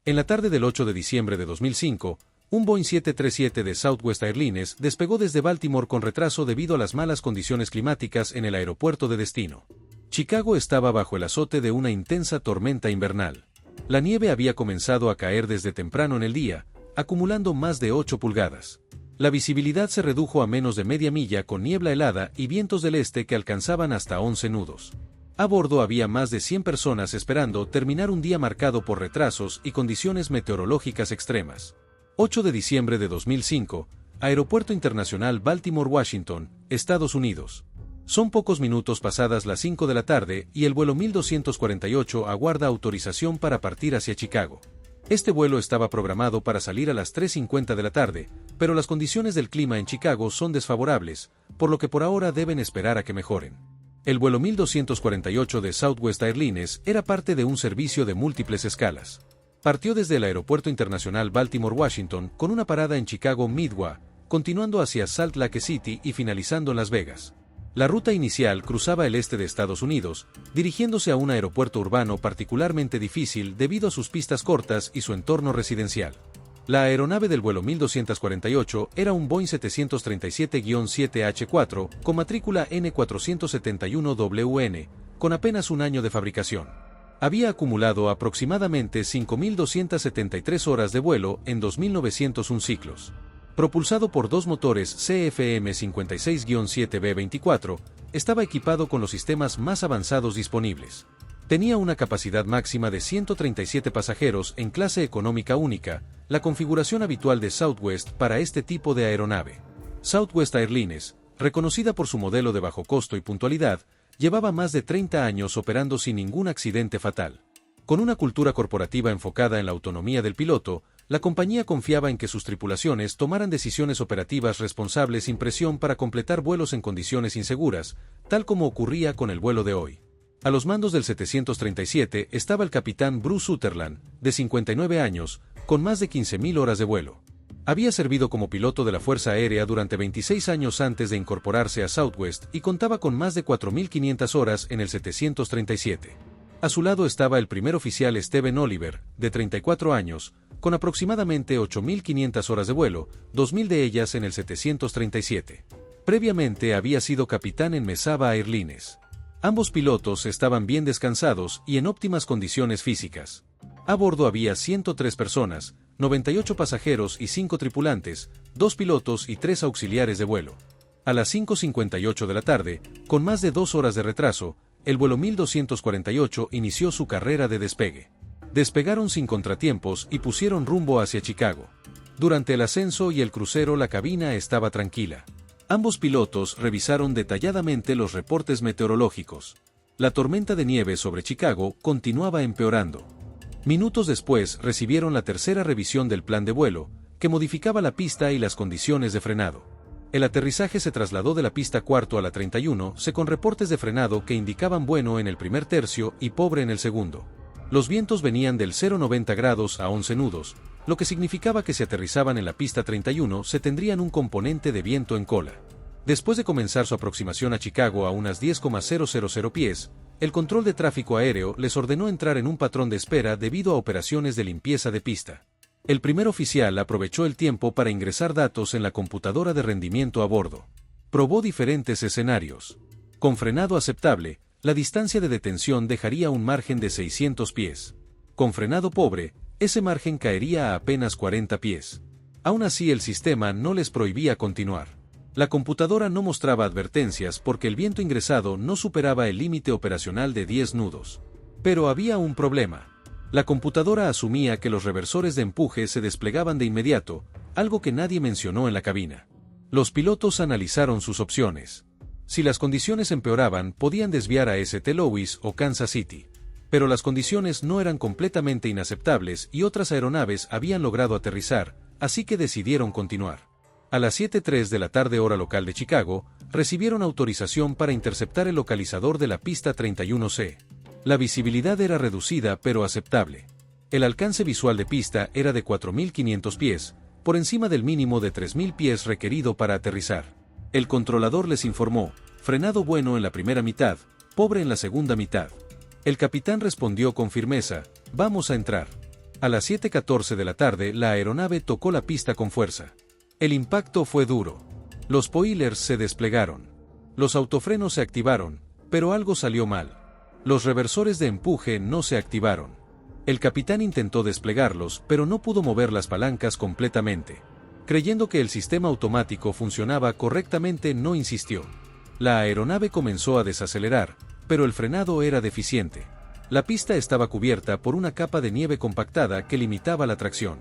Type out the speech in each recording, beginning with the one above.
En la tarde del 8 de diciembre de 2005, un Boeing 737 de Southwest Airlines despegó desde Baltimore con retraso debido a las malas condiciones climáticas en el aeropuerto de destino. Chicago estaba bajo el azote de una intensa tormenta invernal. La nieve había comenzado a caer desde temprano en el día, acumulando más de 8 pulgadas. La visibilidad se redujo a menos de media milla con niebla helada y vientos del este que alcanzaban hasta 11 nudos. A bordo había más de 100 personas esperando terminar un día marcado por retrasos y condiciones meteorológicas extremas. 8 de diciembre de 2005, Aeropuerto Internacional Baltimore-Washington, Estados Unidos. Son pocos minutos pasadas las 5 de la tarde y el vuelo 1248 aguarda autorización para partir hacia Chicago. Este vuelo estaba programado para salir a las 3:50 de la tarde, pero las condiciones del clima en Chicago son desfavorables, por lo que por ahora deben esperar a que mejoren. El vuelo 1248 de Southwest Airlines era parte de un servicio de múltiples escalas. Partió desde el Aeropuerto Internacional Baltimore-Washington con una parada en Chicago Midway, continuando hacia Salt Lake City y finalizando en Las Vegas. La ruta inicial cruzaba el este de Estados Unidos, dirigiéndose a un aeropuerto urbano particularmente difícil debido a sus pistas cortas y su entorno residencial. La aeronave del vuelo 1248 era un Boeing 737-7H4 con matrícula N471WN, con apenas un año de fabricación. Había acumulado aproximadamente 5.273 horas de vuelo en 2.901 ciclos. Propulsado por dos motores CFM56-7B24, estaba equipado con los sistemas más avanzados disponibles. Tenía una capacidad máxima de 137 pasajeros en clase económica única, la configuración habitual de Southwest para este tipo de aeronave. Southwest Airlines, reconocida por su modelo de bajo costo y puntualidad, llevaba más de 30 años operando sin ningún accidente fatal. Con una cultura corporativa enfocada en la autonomía del piloto, la compañía confiaba en que sus tripulaciones tomaran decisiones operativas responsables sin presión para completar vuelos en condiciones inseguras, tal como ocurría con el vuelo de hoy. A los mandos del 737 estaba el capitán Bruce Sutherland, de 59 años, con más de 15.000 horas de vuelo. Había servido como piloto de la Fuerza Aérea durante 26 años antes de incorporarse a Southwest y contaba con más de 4.500 horas en el 737. A su lado estaba el primer oficial Stephen Oliver, de 34 años, con aproximadamente 8.500 horas de vuelo, 2.000 de ellas en el 737. Previamente había sido capitán en Mesaba Airlines. Ambos pilotos estaban bien descansados y en óptimas condiciones físicas. A bordo había 103 personas, 98 pasajeros y 5 tripulantes, 2 pilotos y 3 auxiliares de vuelo. A las 5:58 de la tarde, con más de 2 horas de retraso, el vuelo 1248 inició su carrera de despegue. Despegaron sin contratiempos y pusieron rumbo hacia Chicago. Durante el ascenso y el crucero la cabina estaba tranquila. Ambos pilotos revisaron detalladamente los reportes meteorológicos. La tormenta de nieve sobre Chicago continuaba empeorando. Minutos después recibieron la tercera revisión del plan de vuelo, que modificaba la pista y las condiciones de frenado. El aterrizaje se trasladó de la pista cuarto a la 31C con reportes de frenado que indicaban bueno en el primer tercio y pobre en el segundo. Los vientos venían del 0,90 grados a 11 nudos, lo que significaba que si aterrizaban en la pista 31 se tendrían un componente de viento en cola. Después de comenzar su aproximación a Chicago a unas 10,000 pies, el control de tráfico aéreo les ordenó entrar en un patrón de espera debido a operaciones de limpieza de pista. El primer oficial aprovechó el tiempo para ingresar datos en la computadora de rendimiento a bordo. Probó diferentes escenarios. Con frenado aceptable, la distancia de detención dejaría un margen de 600 pies. Con frenado pobre, ese margen caería a apenas 40 pies. Aún así el sistema no les prohibía continuar. La computadora no mostraba advertencias porque el viento ingresado no superaba el límite operacional de 10 nudos. Pero había un problema. La computadora asumía que los reversores de empuje se desplegaban de inmediato, algo que nadie mencionó en la cabina. Los pilotos analizaron sus opciones. Si las condiciones empeoraban, podían desviar a St. Louis o Kansas City. Pero las condiciones no eran completamente inaceptables y otras aeronaves habían logrado aterrizar, así que decidieron continuar. A las 7:03 de la tarde hora local de Chicago, recibieron autorización para interceptar el localizador de la pista 31C. La visibilidad era reducida pero aceptable. El alcance visual de pista era de 4.500 pies, por encima del mínimo de 3.000 pies requerido para aterrizar. El controlador les informó, frenado bueno en la primera mitad, pobre en la segunda mitad. El capitán respondió con firmeza, vamos a entrar. A las 7:14 de la tarde la aeronave tocó la pista con fuerza. El impacto fue duro. Los spoilers se desplegaron. Los autofrenos se activaron, pero algo salió mal. Los reversores de empuje no se activaron. El capitán intentó desplegarlos, pero no pudo mover las palancas completamente. Creyendo que el sistema automático funcionaba correctamente, no insistió. La aeronave comenzó a desacelerar, pero el frenado era deficiente. La pista estaba cubierta por una capa de nieve compactada que limitaba la tracción.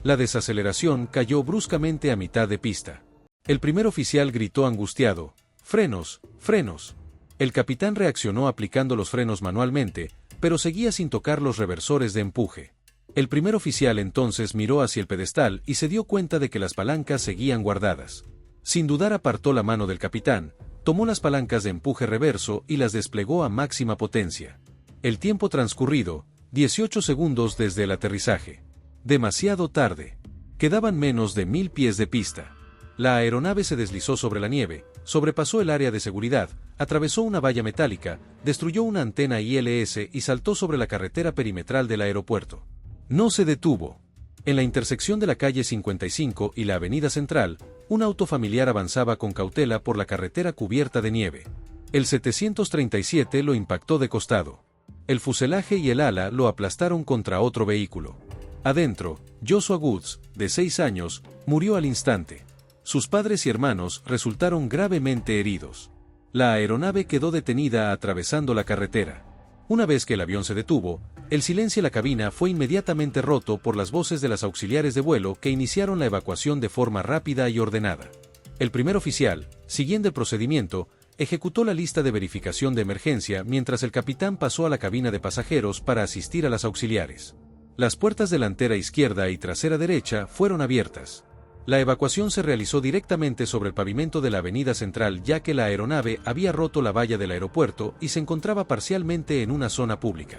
La desaceleración cayó bruscamente a mitad de pista. El primer oficial gritó angustiado: «¡Frenos! ¡Frenos!». El capitán reaccionó aplicando los frenos manualmente, pero seguía sin tocar los reversores de empuje. El primer oficial entonces miró hacia el pedestal y se dio cuenta de que las palancas seguían guardadas. Sin dudar apartó la mano del capitán, tomó las palancas de empuje reverso y las desplegó a máxima potencia. El tiempo transcurrido, 18 segundos desde el aterrizaje. Demasiado tarde. Quedaban menos de 1000 pies de pista. La aeronave se deslizó sobre la nieve, sobrepasó el área de seguridad, atravesó una valla metálica, destruyó una antena ILS y saltó sobre la carretera perimetral del aeropuerto. No se detuvo. En la intersección de la calle 55 y la avenida Central, un auto familiar avanzaba con cautela por la carretera cubierta de nieve. El 737 lo impactó de costado. El fuselaje y el ala lo aplastaron contra otro vehículo. Adentro, Joshua Woods, de 6 años, murió al instante. Sus padres y hermanos resultaron gravemente heridos. La aeronave quedó detenida atravesando la carretera. Una vez que el avión se detuvo, el silencio en la cabina fue inmediatamente roto por las voces de las auxiliares de vuelo que iniciaron la evacuación de forma rápida y ordenada. El primer oficial, siguiendo el procedimiento, ejecutó la lista de verificación de emergencia mientras el capitán pasó a la cabina de pasajeros para asistir a las auxiliares. Las puertas delantera izquierda y trasera derecha fueron abiertas. La evacuación se realizó directamente sobre el pavimento de la avenida Central, ya que la aeronave había roto la valla del aeropuerto y se encontraba parcialmente en una zona pública.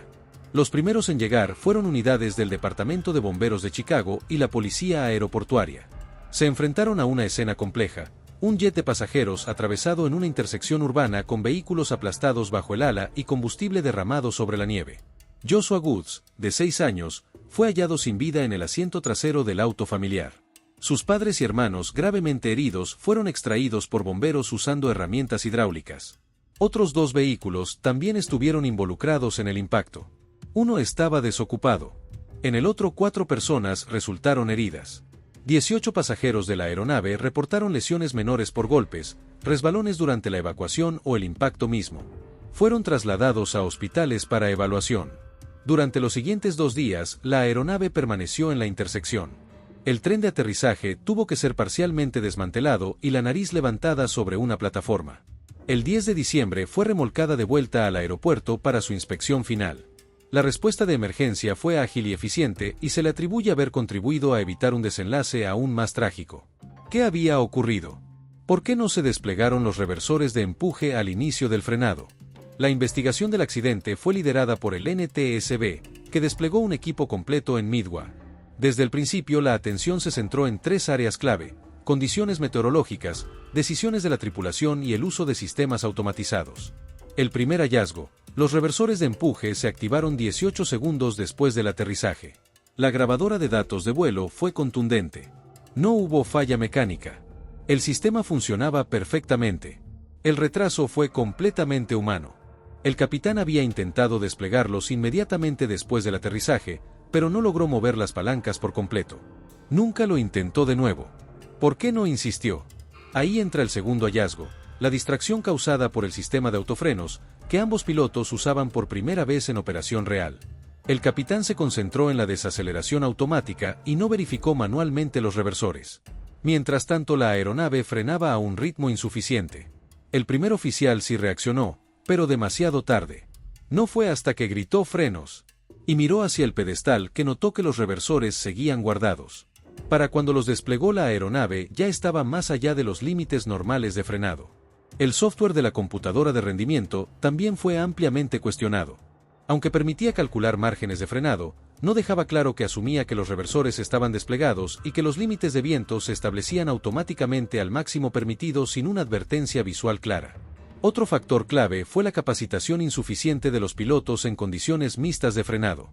Los primeros en llegar fueron unidades del Departamento de Bomberos de Chicago y la Policía Aeroportuaria. Se enfrentaron a una escena compleja: un jet de pasajeros atravesado en una intersección urbana con vehículos aplastados bajo el ala y combustible derramado sobre la nieve. Joshua Woods, de 6 años, fue hallado sin vida en el asiento trasero del auto familiar. Sus padres y hermanos, gravemente heridos, fueron extraídos por bomberos usando herramientas hidráulicas. Otros 2 vehículos también estuvieron involucrados en el impacto. Uno estaba desocupado. En el otro 4 personas resultaron heridas. 18 pasajeros de la aeronave reportaron lesiones menores por golpes, resbalones durante la evacuación o el impacto mismo. Fueron trasladados a hospitales para evaluación. Durante los siguientes 2 días, la aeronave permaneció en la intersección. El tren de aterrizaje tuvo que ser parcialmente desmantelado y la nariz levantada sobre una plataforma. El 10 de diciembre fue remolcada de vuelta al aeropuerto para su inspección final. La respuesta de emergencia fue ágil y eficiente y se le atribuye haber contribuido a evitar un desenlace aún más trágico. ¿Qué había ocurrido? ¿Por qué no se desplegaron los reversores de empuje al inicio del frenado? La investigación del accidente fue liderada por el NTSB, que desplegó un equipo completo en Midway. Desde el principio la atención se centró en 3 áreas clave: condiciones meteorológicas, decisiones de la tripulación y el uso de sistemas automatizados. El primer hallazgo: los reversores de empuje se activaron 18 segundos después del aterrizaje. La grabadora de datos de vuelo fue contundente. No hubo falla mecánica. El sistema funcionaba perfectamente. El retraso fue completamente humano. El capitán había intentado desplegarlos inmediatamente después del aterrizaje, pero no logró mover las palancas por completo. Nunca lo intentó de nuevo. ¿Por qué no insistió? Ahí entra el segundo hallazgo: la distracción causada por el sistema de autofrenos, que ambos pilotos usaban por primera vez en operación real. El capitán se concentró en la desaceleración automática y no verificó manualmente los reversores. Mientras tanto, la aeronave frenaba a un ritmo insuficiente. El primer oficial sí reaccionó, pero demasiado tarde. No fue hasta que gritó «frenos» y miró hacia el pedestal que notó que los reversores seguían guardados. Para cuando los desplegó, la aeronave ya estaba más allá de los límites normales de frenado. El software de la computadora de rendimiento también fue ampliamente cuestionado. Aunque permitía calcular márgenes de frenado, no dejaba claro que asumía que los reversores estaban desplegados y que los límites de viento se establecían automáticamente al máximo permitido sin una advertencia visual clara. Otro factor clave fue la capacitación insuficiente de los pilotos en condiciones mixtas de frenado.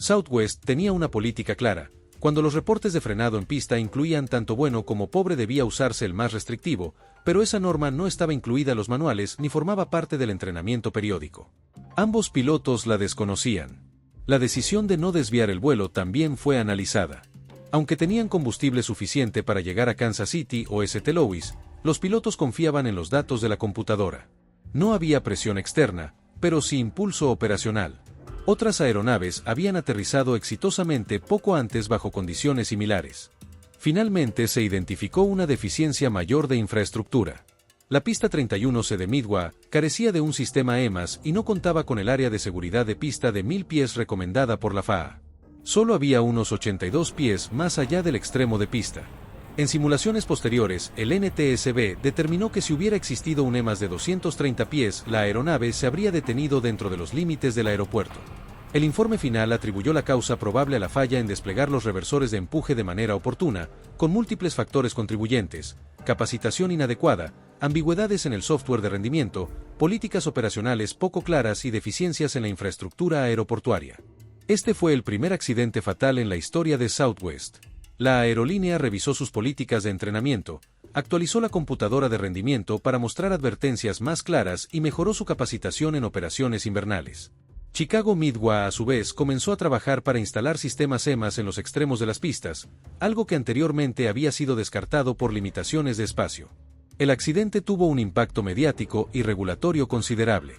Southwest tenía una política clara. Cuando los reportes de frenado en pista incluían tanto bueno como pobre debía usarse el más restrictivo, pero esa norma no estaba incluida en los manuales ni formaba parte del entrenamiento periódico. Ambos pilotos la desconocían. La decisión de no desviar el vuelo también fue analizada. Aunque tenían combustible suficiente para llegar a Kansas City o St. Louis, los pilotos confiaban en los datos de la computadora. No había presión externa, pero sí impulso operacional. Otras aeronaves habían aterrizado exitosamente poco antes bajo condiciones similares. Finalmente se identificó una deficiencia mayor de infraestructura. La pista 31C de Midway carecía de un sistema EMAS y no contaba con el área de seguridad de pista de 1000 pies recomendada por la FAA. Solo había unos 82 pies más allá del extremo de pista. En simulaciones posteriores, el NTSB determinó que si hubiera existido un EMAS de 230 pies, la aeronave se habría detenido dentro de los límites del aeropuerto. El informe final atribuyó la causa probable a la falla en desplegar los reversores de empuje de manera oportuna, con múltiples factores contribuyentes: capacitación inadecuada, ambigüedades en el software de rendimiento, políticas operacionales poco claras y deficiencias en la infraestructura aeroportuaria. Este fue el primer accidente fatal en la historia de Southwest. La aerolínea revisó sus políticas de entrenamiento, actualizó la computadora de rendimiento para mostrar advertencias más claras y mejoró su capacitación en operaciones invernales. Chicago Midway, a su vez, comenzó a trabajar para instalar sistemas EMAS en los extremos de las pistas, algo que anteriormente había sido descartado por limitaciones de espacio. El accidente tuvo un impacto mediático y regulatorio considerable.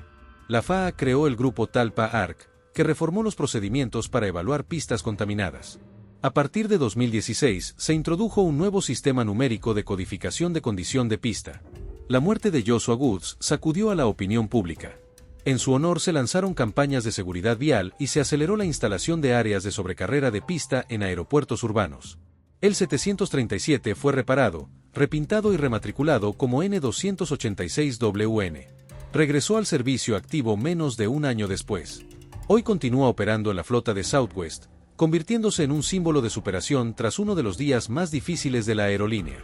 La FAA creó el grupo Talpa ARC, que reformó los procedimientos para evaluar pistas contaminadas. A partir de 2016, se introdujo un nuevo sistema numérico de codificación de condición de pista. La muerte de Joshua Woods sacudió a la opinión pública. En su honor se lanzaron campañas de seguridad vial y se aceleró la instalación de áreas de sobrecarrera de pista en aeropuertos urbanos. El 737 fue reparado, repintado y rematriculado como N286WN. Regresó al servicio activo menos de un año después. Hoy continúa operando en la flota de Southwest, convirtiéndose en un símbolo de superación tras uno de los días más difíciles de la aerolínea.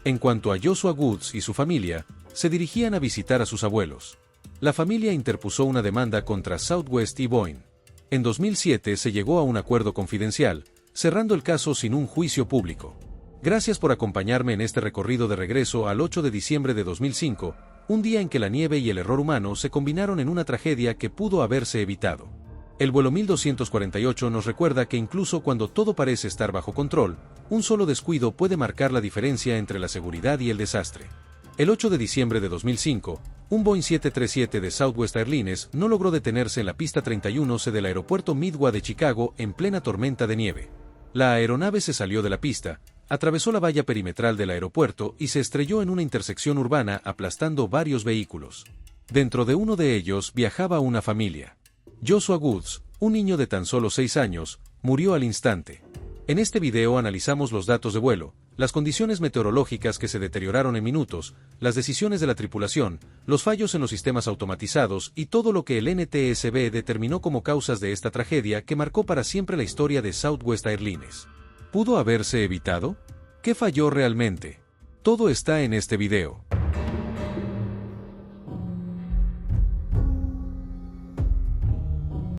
En cuanto a Joshua Woods y su familia, se dirigían a visitar a sus abuelos. La familia interpuso una demanda contra Southwest y Boeing. En 2007 se llegó a un acuerdo confidencial, cerrando el caso sin un juicio público. Gracias por acompañarme en este recorrido de regreso al 8 de diciembre de 2005, un día en que la nieve y el error humano se combinaron en una tragedia que pudo haberse evitado. El vuelo 1248 nos recuerda que incluso cuando todo parece estar bajo control, un solo descuido puede marcar la diferencia entre la seguridad y el desastre. El 8 de diciembre de 2005, un Boeing 737 de Southwest Airlines no logró detenerse en la pista 31C del aeropuerto Midway de Chicago en plena tormenta de nieve. La aeronave se salió de la pista, atravesó la valla perimetral del aeropuerto y se estrelló en una intersección urbana aplastando varios vehículos. Dentro de uno de ellos viajaba una familia. Joshua Woods, un niño de tan solo 6 años, murió al instante. En este video analizamos los datos de vuelo, las condiciones meteorológicas que se deterioraron en minutos, las decisiones de la tripulación, los fallos en los sistemas automatizados y todo lo que el NTSB determinó como causas de esta tragedia que marcó para siempre la historia de Southwest Airlines. ¿Pudo haberse evitado? ¿Qué falló realmente? Todo está en este video.